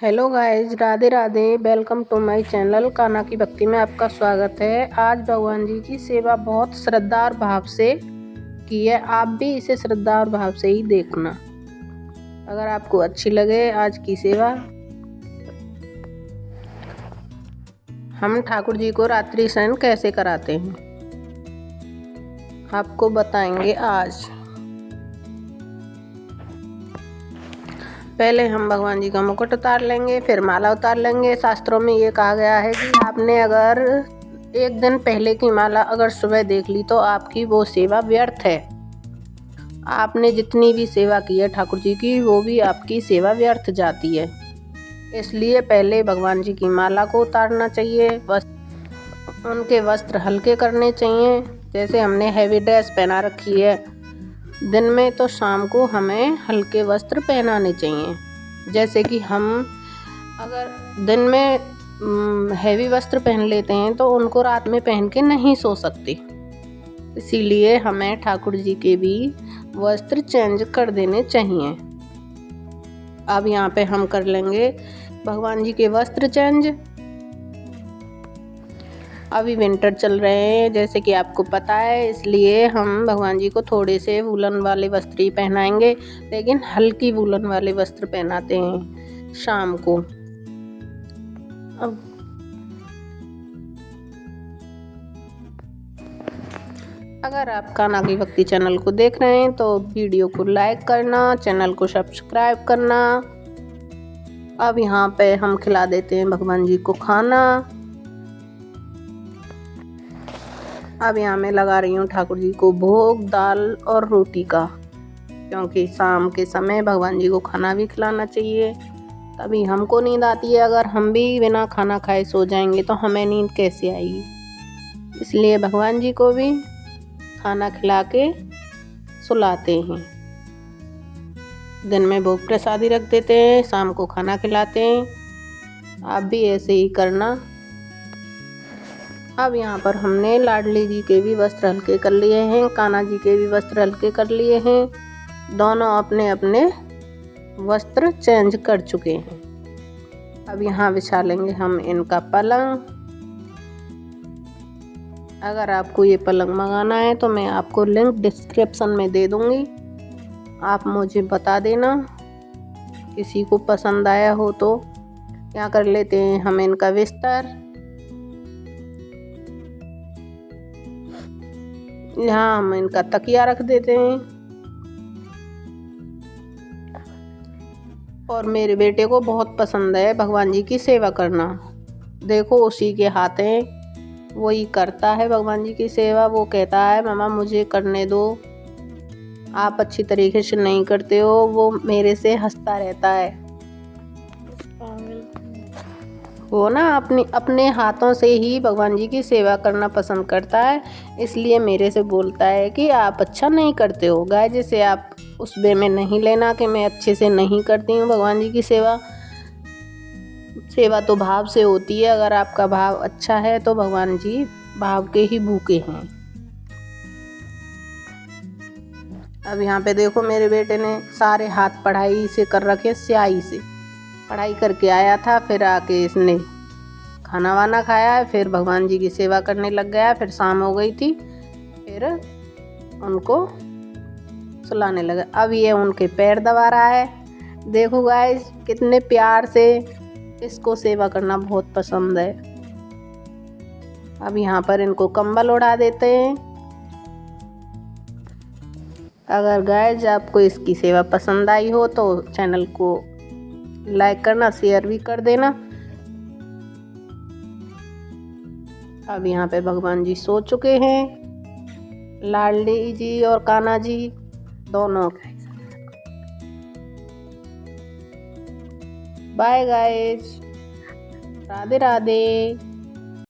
Hello guys, Radhe Radhe. Welcome to my channel Kanha की भक्ति में आपका स्वागत है। आज भगवान जी की सेवा बहुत श्रद्धा और भाव से की है। आप भी इसे श्रद्धा और भाव से ही देखना। अगर आपको अच्छी लगे आज की सेवा। हम ठाकुर जी को रात्रि शयन कैसे कराते हैं आपको बताएंगे आज। पहले हम भगवान जी का मुकुट उतार लेंगे, फिर माला उतार लेंगे। शास्त्रों में ये कहा गया है कि आपने अगर एक दिन पहले की माला अगर सुबह देख ली तो आपकी वो सेवा व्यर्थ है। आपने जितनी भी सेवा की है ठाकुर जी की, वो भी आपकी सेवा व्यर्थ जाती है। इसलिए पहले भगवान जी की माला को उतारना चाहिए। उनके वस्त्र हल्के करने चाहिए। जैसे हमने हैवी ड्रेस पहना रखी है दिन में, तो शाम को हमें हल्के वस्त्र पहनाने चाहिए। जैसे कि हम अगर दिन में हैवी वस्त्र पहन लेते हैं तो उनको रात में पहन के नहीं सो सकते। इसीलिए हमें ठाकुर जी के भी वस्त्र चेंज कर देने चाहिए। अब यहाँ पे हम कर लेंगे भगवान जी के वस्त्र चेंज। अभी विंटर चल रहे हैं जैसे कि आपको पता है, इसलिए हम भगवान जी को थोड़े से वूलन वाले वस्त्र ही पहनाएंगे, लेकिन हल्की वूलन वाले वस्त्र पहनाते हैं शाम को। अब अगर आप कान्हा की भक्ति चैनल को देख रहे हैं तो वीडियो को लाइक करना, चैनल को सब्सक्राइब करना। अब यहाँ पे हम खिला देते हैं भगवान जी को खाना। अब यहाँ मैं लगा रही हूँ ठाकुर जी को भोग दाल और रोटी का, क्योंकि शाम के समय भगवान जी को खाना भी खिलाना चाहिए, तभी हमको नींद आती है। अगर हम भी बिना खाना खाए सो जाएंगे तो हमें नींद कैसे आएगी। इसलिए भगवान जी को भी खाना खिला के सुलाते हैं। दिन में भोग प्रसादी रख देते हैं, शाम को खाना खिलाते हैं। आप भी ऐसे ही करना। अब यहाँ पर हमने लाडली जी के भी वस्त्र हल्के कर लिए हैं, कान्हा जी के भी वस्त्र हल्के कर लिए हैं। दोनों अपने अपने वस्त्र चेंज कर चुके हैं। अब यहाँ बिछा लेंगे हम इनका पलंग। अगर आपको ये पलंग मंगाना है तो मैं आपको लिंक डिस्क्रिप्शन में दे दूँगी, आप मुझे बता देना। किसी को पसंद आया हो तो क्या कर लेते हैं हम इनका बिस्तर। यहाँ हम इनका तकिया रख देते हैं। और मेरे बेटे को बहुत पसंद है भगवान जी की सेवा करना। देखो उसी के हाथ है, वही करता है भगवान जी की सेवा। वो कहता है मामा मुझे करने दो, आप अच्छी तरीके से नहीं करते हो। वो मेरे से हंसता रहता है। वो ना अपने हाथों से ही भगवान जी की सेवा करना पसंद करता है, इसलिए मेरे से बोलता है कि आप अच्छा नहीं करते हो। गाय जैसे आप उस वे में नहीं लेना कि मैं अच्छे से नहीं करती हूँ भगवान जी की सेवा। सेवा तो भाव से होती है। अगर आपका भाव अच्छा है तो भगवान जी भाव के ही भूखे हैं। अब यहाँ पे देखो मेरे बेटे ने सारे हाथ पढ़ाई से कर रखे, स्याही से पढ़ाई करके आया था। फिर आके इसने खाना वाना खाया, फिर भगवान जी की सेवा करने लग गया। फिर शाम हो गई थी, फिर उनको सुलाने लगा। अब ये उनके पैर दबा रहा है। देखो गाइस कितने प्यार से इसको सेवा करना बहुत पसंद है। अब यहाँ पर इनको कंबल उड़ा देते हैं। अगर गाइस आपको इसकी सेवा पसंद आई हो तो चैनल को लाइक करना, शेयर भी कर देना। अब यहाँ पे भगवान जी सो चुके हैं, लाडली जी और कान्हा जी दोनों। Bye guys, Radhe Radhe.